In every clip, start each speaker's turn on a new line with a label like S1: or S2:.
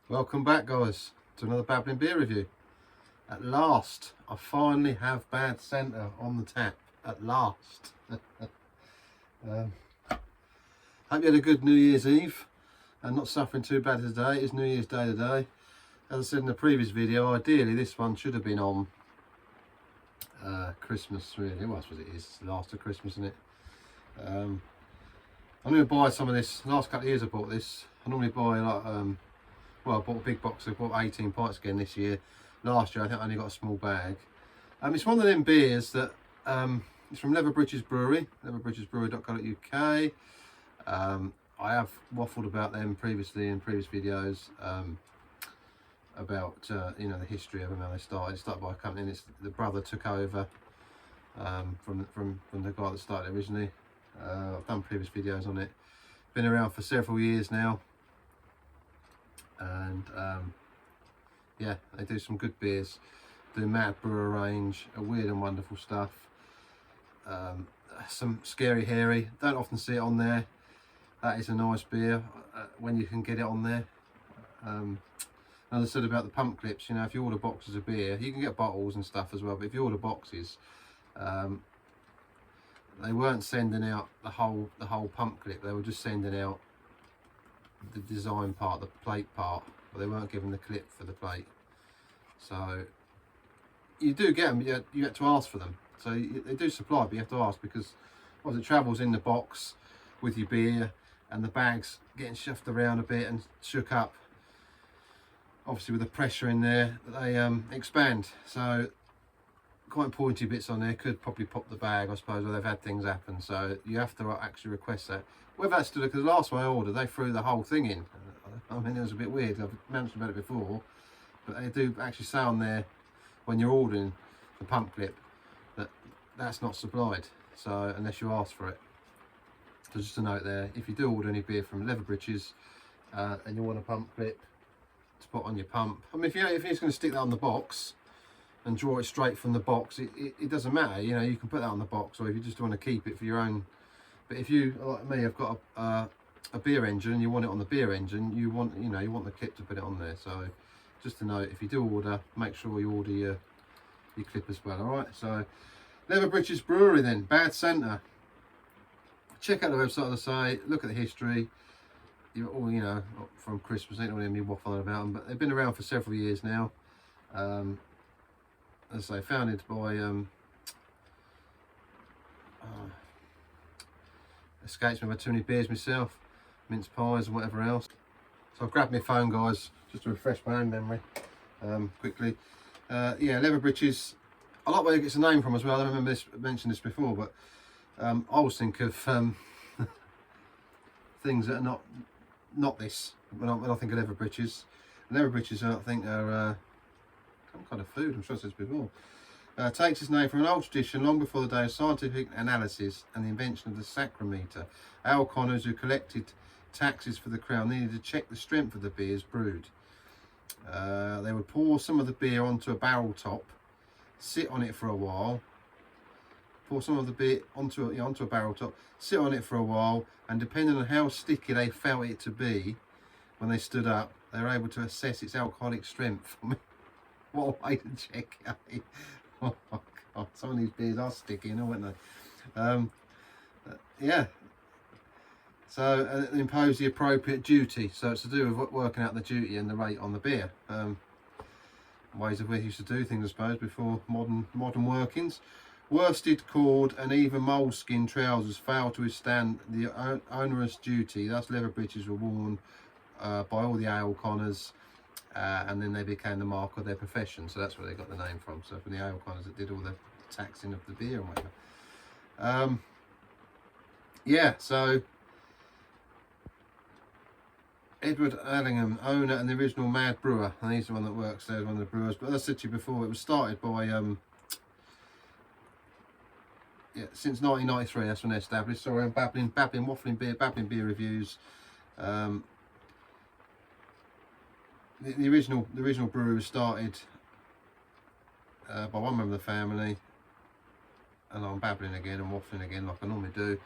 S1: Welcome back, guys, to another Babbling beer review. At last, I finally have Bad Centre on the tap. At last. Hope you had a good New Year's Eve and not suffering too bad today. It's New Year's Day today. As I said in the previous video, ideally this one should have been on Christmas, really. Well, I suppose it is. It's the last of Christmas, isn't it? I'm going to buy some of this. Last couple of years I bought this. I normally buy like well, I bought a big box. I bought 18 pints again this year. Last year, I think I only got a small bag. It's one of them beers that it's from Leverbridges Brewery, leverbridgesbrewery.co.uk. I have waffled about them previously in previous videos about you know, the history of them, how they started. It started by a company, and it's the brother took over from the guy that started originally. I've done previous videos on it. Been around for several years now. And yeah, they do some good beers, do Mad Brewer range, a weird and wonderful stuff, some Scary Hairy, don't often see it on there. That is a nice beer when you can get it on there. As I said about the pump clips, you know, if you order boxes of beer, you can get bottles and stuff as well, but if you order boxes, they weren't sending out the whole pump clip, they were just sending out the design part, the plate part, but they weren't giving the clip for the plate. So you do get them, you get to ask for them. So they do supply, but you have to ask, because once it travels in the box with your beer and the bag's getting shuffled around a bit and shook up, obviously with the pressure in there, they expand. So quite pointy bits on there could probably pop the bag, I suppose, or they've had things happen. So you have to actually request that. Whether that's still, because the last one I ordered, they threw the whole thing in. I mean, it was a bit weird. I've mentioned about it before, but they do actually say on there when you're ordering the pump clip that that's not supplied. So unless you ask for it. So just a note there, if you do order any beer from Leverbridges and you want a pump clip to put on your pump, I mean, if you're just going to stick that on the box and draw it straight from the box, it doesn't matter, you know, you can put that on the box, or if you just want to keep it for your own. But if you, like me, have got a beer engine and you want it on the beer engine, you want the clip to put it on there. So just a note, if you do order, make sure you order your clip as well. All right, so Leverbridges Brewery then, Bad Centre. Check out the website, as I say, look at the history. You're all, you know, from Christmas, ain't really me waffling about them, but they've been around for several years now. As I say, founded by escapes me, I've had too many beers myself, mince pies and whatever else. So I've grabbed my phone, guys, just to refresh my own memory quickly. Yeah, Leverbridges, I like where it gets a name from as well. I don't remember mentioned this before, but I always think of things that are not this when I think of Leverbridges. Leverbridges, I think, are some kind of food, I'm sure I said this before. Takes its name from an old tradition long before the day of scientific analysis and the invention of the sacrometer. Ale conners who collected taxes for the crown needed to check the strength of the beers brewed. They would pour some of the beer onto a barrel top, sit on it for a while, pour some of the beer onto a barrel top, sit on it for a while, and depending on how sticky they felt it to be when they stood up, they were able to assess its alcoholic strength. What a way to check it. Oh God, some of these beers are sticky, you know, aren't they? Yeah. So impose the appropriate duty. So it's to do with working out the duty and the rate on the beer. Ways of which you used to do things, I suppose, before modern workings. Worsted cord and even moleskin trousers failed to withstand the onerous duty. Thus, Leverbridges were worn by all the ale conners. And then they became the mark of their profession, so that's where they got the name from. So from the ale conners that did all the taxing of the beer and whatever. Yeah, so Edward Allingham, owner and the original Mad Brewer, and he's the one that works there, one of the brewers. But as I said to you before, it was started by since 1993. That's when they established. So around Babbling, waffling beer, Babbling beer reviews. The original brewery was started by one member of the family, and I'm babbling again and waffling again like I normally do.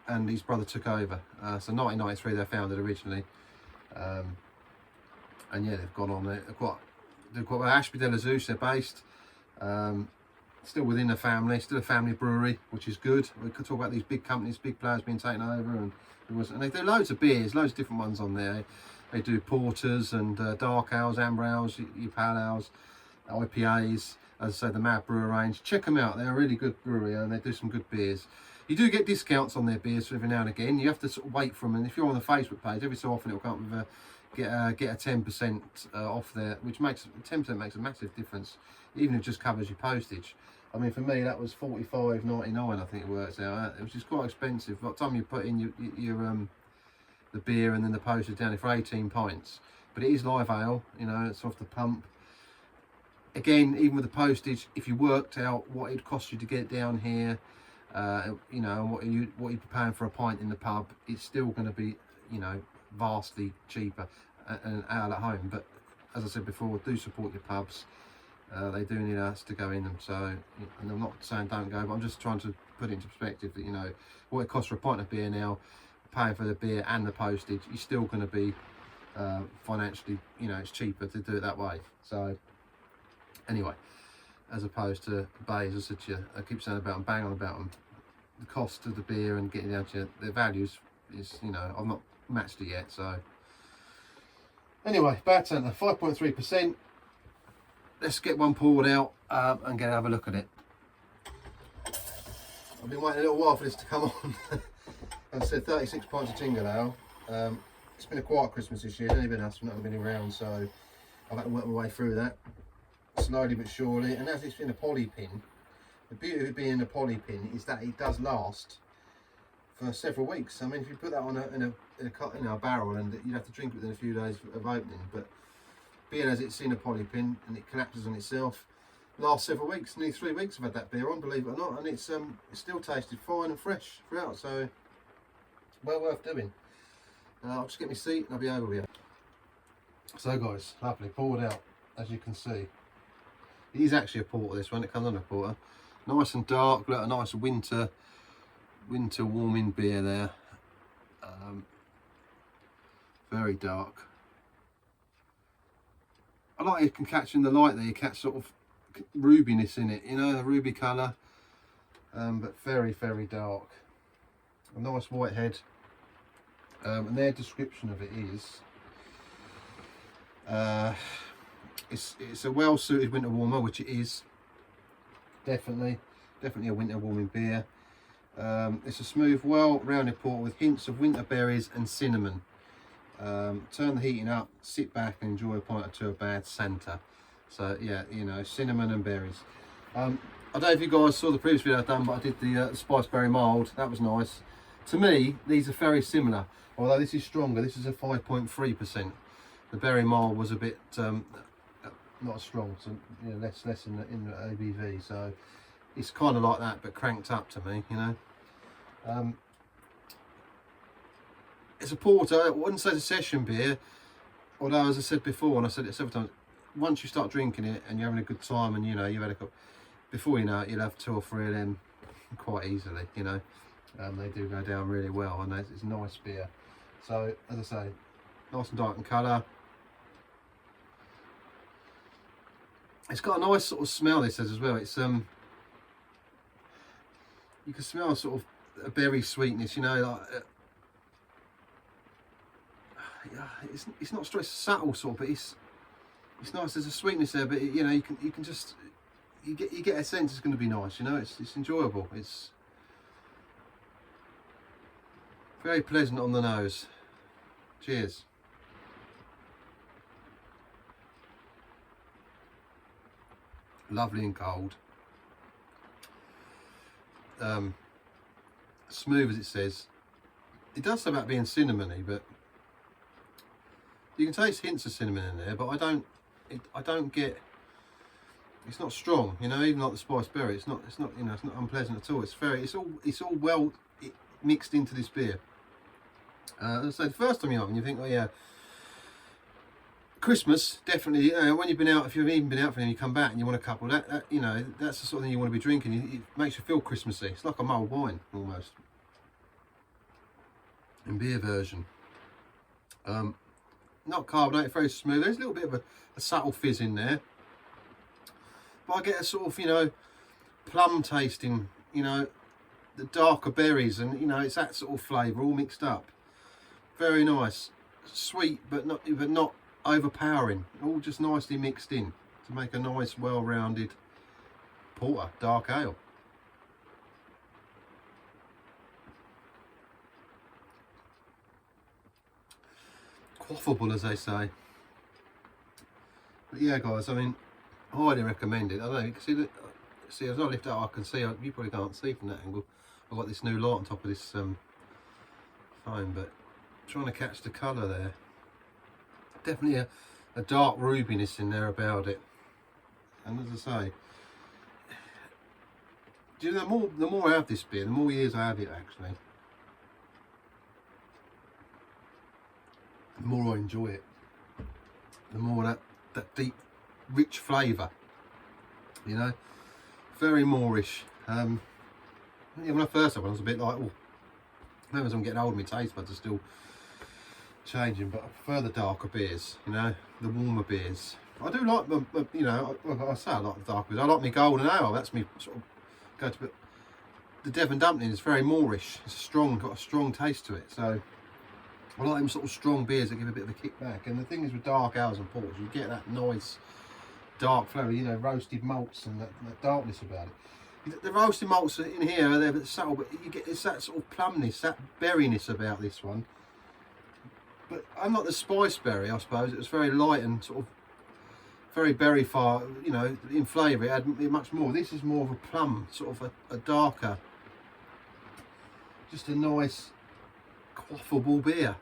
S1: And his brother took over. So 1993 they founded originally, And yeah, they've gone on there. They've got Ashby de la Zeus. They're based. Still within the family, still a family brewery, which is good. We could talk about these big companies, big players being taken over, and they do loads of beers, loads of different ones on there. They do porters and dark ales, amber ales, your pale ales, IPAs. As I say, the Mad Brewer range. Check them out. They're a really good brewery, and they do some good beers. You do get discounts on their beers every now and again. You have to sort of wait for them, and if you're on the Facebook page, every so often it'll come up with get a 10% off there, which makes 10% makes a massive difference, even if it just covers your postage. I mean, for me, that was $45.99. I think it works out, which is quite expensive. By the time you put in your the beer and then the postage down for 18 pints, but it is live ale. You know, it's off the pump. Again, even with the postage, if you worked out what it'd cost you to get it down here, you know, what you'd be paying for a pint in the pub, it's still going to be, you know, vastly cheaper an ale at home. But as I said before, do support your pubs. They do need us to go in them. So, and I'm not saying don't go, but I'm just trying to put it into perspective that, you know, what it costs for a pint of beer now, paying for the beer and the postage, you're still going to be financially, you know, it's cheaper to do it that way. So anyway, as opposed to Bays, as I said to you, I keep saying about them, bang on about them, the cost of the beer and getting down to their values is, you know, I've not matched it yet. So anyway, Bad Santa, 5.3%. Let's get one poured out and have a look at it. I've been waiting a little while for this to come on. As I said, 36 pints of Tingle Ale. It's been a quiet Christmas this year. It's only been us, we've not been around, so I've had to work my way through that slowly but surely. And as it's in a poly pin, the beauty of it being a poly pin is that it does last for several weeks. I mean, if you put that on in a barrel, and you'd have to drink it within a few days of opening, but being as it's in a poly pin and it collapses on itself, last several weeks, nearly 3 weeks I've had that beer on, believe it or not, and it's still tasted fine and fresh throughout, so well worth doing. I'll just get my seat and I'll be over with you. So guys, lovely, poured out, as you can see. It is actually a porter, this one, it comes on a porter. Nice and dark, look, a nice winter warming beer there. Very dark. I like you can catch in the light there, you catch sort of rubiness in it, you know, a ruby colour, but very, very dark. A nice white head, and their description of it is, it's a well-suited winter warmer, which it is, definitely a winter warming beer. It's a smooth, well-rounded porter with hints of winter berries and cinnamon. Turn the heating up, sit back and enjoy a pint or two of Bad Santa. So yeah, you know, cinnamon and berries. I don't know if you guys saw the previous video I've done, but I did the Spice Berry Mild. That was nice. To me, these are very similar, although this is stronger. This is a 5.3%. The Berry Mild was a bit not as strong, so you know, less in the ABV. So it's kind of like that, but cranked up to me, you know. It's a porter. I wouldn't say it's a session beer, although, as I said before, and I said it several times, once you start drinking it and you're having a good time, and you know you've had a couple, before you know it, you'll have 2 or 3 of them quite easily. You know, they do go down really well, and it's a nice beer. So, as I say, nice and dark in colour. It's got a nice sort of smell. This says as well. It's you can smell sort of a berry sweetness. You know, like. It's not straight subtle sort, but it's nice. There's a sweetness there, but you know you can just you get a sense it's going to be nice. You know, it's enjoyable. It's very pleasant on the nose. Cheers. Lovely and cold. Smooth as it says. It does say about being cinnamony, but you can taste hints of cinnamon in there, but I don't get. It's not strong, you know. Even like the Spice Berry, it's not. You know, it's not unpleasant at all. It's all well mixed into this beer. So the first time you have it, you think, oh yeah, Christmas definitely. You know, when you've been out, if you've even been out for them, you come back and you want a couple. That you know, that's the sort of thing you want to be drinking. It makes you feel Christmassy. It's like a mulled wine almost, in beer version. not carbonated, very smooth. There's a little bit of a subtle fizz in there, but I get a sort of, you know, plum tasting, you know, the darker berries, and you know, it's that sort of flavour all mixed up. Very nice, sweet but not overpowering. All just nicely mixed in to make a nice, well-rounded porter, dark ale. Quaffable, as they say. But yeah, guys, I mean, I highly recommend it. I don't know, you can see as I lift it up, I can see, you probably can't see from that angle, I've got this new light on top of this phone, but trying to catch the colour there. Definitely a dark rubiness in there about it. And as I say, do you know, the more I have this beer, the more years I have it actually, the more I enjoy it. The more that deep, rich flavour, you know, very moreish. Yeah, when I first had one, I was a bit like, oh, maybe as I'm getting older, my taste buds are still changing, but I prefer the darker beers, you know, the warmer beers. I do like them, you know, I say I like the darker beers. I like my golden ale. That's me sort of go to. But the Devon dumpling is very moreish. It's strong, got a strong taste to it. So I like them sort of strong beers that give a bit of a kick back. And the thing is with dark ales and porters, you get that nice dark flavour, you know, roasted malts and that darkness about it. The roasted malts in here, they're a bit subtle, but you get, it's that sort of plumness, that berryness about this one. But unlike the spice berry, I suppose, it was very light and sort of very berry far, you know, in flavour. It had much more. This is more of a plum, sort of a darker, just a nice, quaffable beer.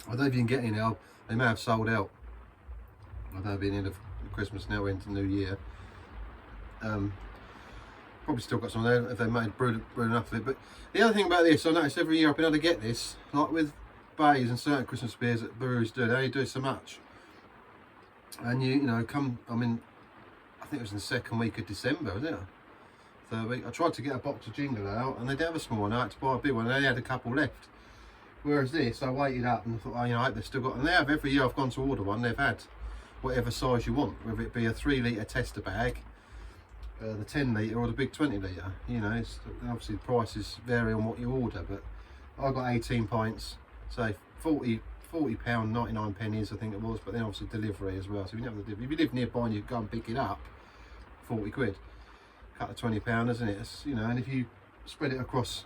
S1: I don't know if you can get any now. They may have sold out. I don't know, being end of Christmas now, we're into New Year. Probably still got some there if they made brewed enough of it. But the other thing about this, I noticed every year I've been able to get this, like with Bays and certain Christmas beers that breweries do, they only do so much. And you know, I mean, I think it was in the second week of December, was it? Third week. I tried to get a box of Jingle out, and they did have a small one. I had to buy a big one, and they had a couple left. Whereas this, I waited up and thought, oh, you know, I hope they've still got, and they have every year I've gone to order one. They've had whatever size you want, whether it be a 3 litre tester bag, the 10 litre or the big 20 litre. You know, it's, obviously the prices vary on what you order, but I got 18 pints, say £40 99 pennies I think it was, but then obviously delivery as well. So if you live nearby and you go and pick it up, 40 quid, cut to £20, isn't it? It's, you know, and if you spread it across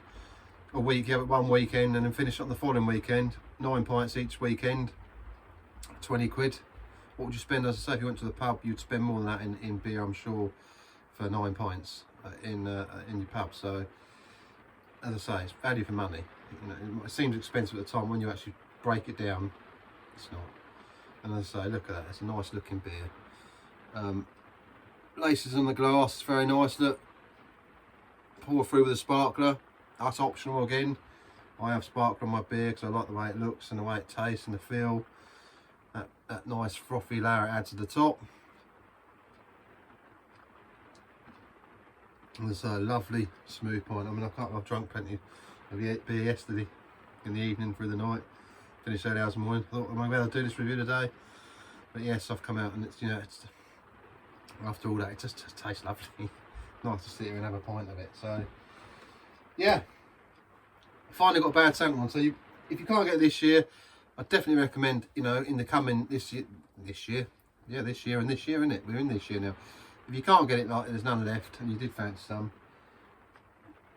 S1: a week, you have it one weekend and then finish up the following weekend, 9 pints each weekend, 20 quid. What would you spend? As I say, if you went to the pub, you'd spend more than that in beer, I'm sure, for 9 pints in your pub. So as I say, it's value for money. You know, it seems expensive at the time. When you actually break it down, it's not. And as I say, look at that, it's a nice looking beer. Laces on the glass, very nice. Look, pour through with a sparkler. That's optional again. I have sparkler on my beer because I like the way it looks and the way it tastes and the feel. That nice frothy layer it adds to the top. And there's a lovely smooth pint. I mean, I've drunk plenty of beer yesterday in the evening through the night. Finished 8 hours in the morning. I thought, am I going to do this review today? But yes, I've come out and it's, you know, it's, after all that, it just tastes lovely. Nice to sit here and have a pint of it. So yeah, finally got a bad sample one. So if you can't get it this year, I definitely recommend, you know, in the coming this year, and this year, isn't it? We're in this year now. If you can't get it, like there's none left, and you did fancy some,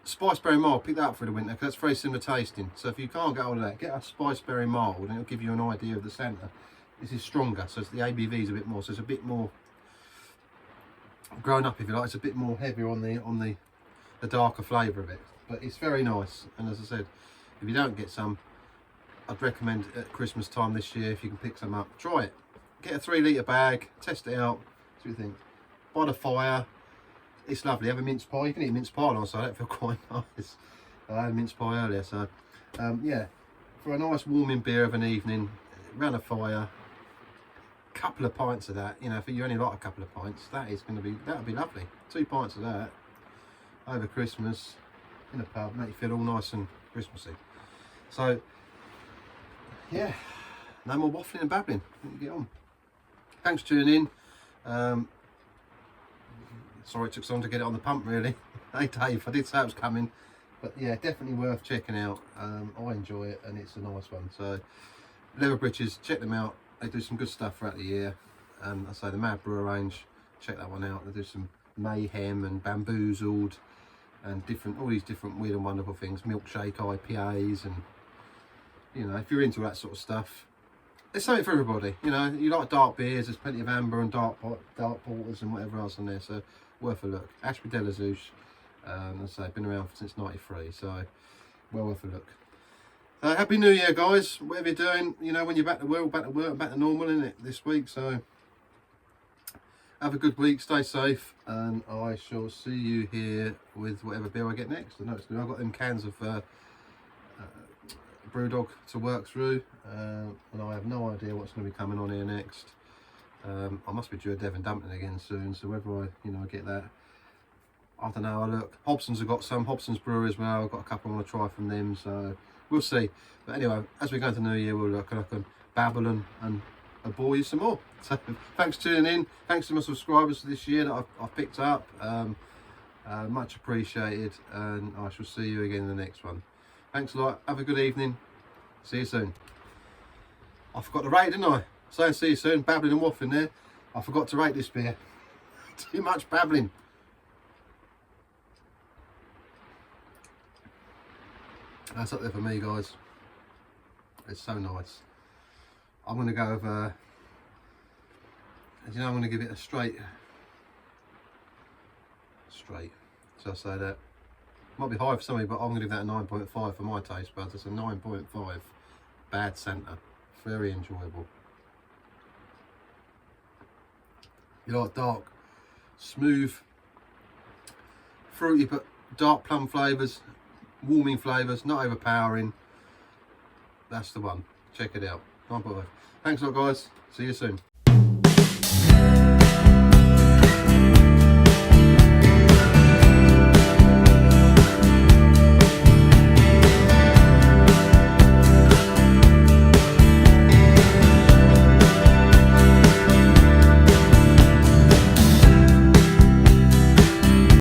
S1: Spiceberry Mild, pick that up for the winter because that's very similar tasting. So if you can't get all of that, get a Spiceberry Mild, and it'll give you an idea of the centre. This is stronger, so it's, the ABV is a bit more, so it's a bit more grown up, if you like. It's a bit more heavier on the darker flavour of it, but it's very nice. And as I said, if you don't get some, I'd recommend at Christmas time this year, if you can pick some up, try it. Get a 3 litre bag, test it out, see what you think. By the fire, it's lovely. Have a mince pie. You can eat mince pie on, so that feel quite nice. I had a mince pie earlier, so yeah, for a nice warming beer of an evening, around a fire, couple of pints of that. You know, if you only like a couple of pints, that'll be lovely. 2 pints of that over Christmas. in a pub, make you feel all nice and Christmassy. So yeah, no more waffling and babbling. Get on. Thanks for tuning in. Sorry it took so long to get it on the pump, really. Hey Dave, I did say it was coming, but yeah, definitely worth checking out. I enjoy it and it's a nice one. So Leather Britches, check them out. They do some good stuff throughout the year. I say the Mad Brewer range, check that one out. They do some Mayhem and Bamboozled and all these different weird and wonderful things, milkshake IPAs, and you know, if you're into that sort of stuff, there's something for everybody. You know, you like dark beers, there's plenty of amber and dark porters and whatever else on there, so worth a look. Ashby de la Zouche, as I say, been around since '93, so well worth a look. So happy New Year, guys. Whatever you're doing, you know, when you're back to work, back to normal, isn't it, this week? So have a good week, stay safe, and I shall see you here with whatever beer I get next. I know it's new. I've got them cans of Brewdog to work through, and I have no idea what's going to be coming on here next. I must be due a Devon Dumpling again soon, so whether I get that, I don't know. Look, Hobson's have got some, Hobson's Brewery as well. I've got a couple I want to try from them, so we'll see. But anyway, as we go into New Year, we'll look and I can babble and bore you some more. So thanks for tuning in. Thanks to my subscribers for this year that I've picked up. Much appreciated, and I shall see you again in the next one. Thanks a lot. Have a good evening. See you soon. I forgot to rate, didn't I? So see you soon. Babbling and waffling there. I forgot to rate this beer. Too much babbling. That's up there for me, guys. It's so nice. I'm going to go over, you know, I'm going to give it a straight. So I say that. Might be high for somebody, but I'm going to give that a 9.5 for my taste buds. It's a 9.5. Bad Santa. Very enjoyable. You like dark, smooth, fruity, but dark plum flavours, warming flavours, not overpowering. That's the one. Check it out. 9.5. Thanks a lot, guys. See you soon.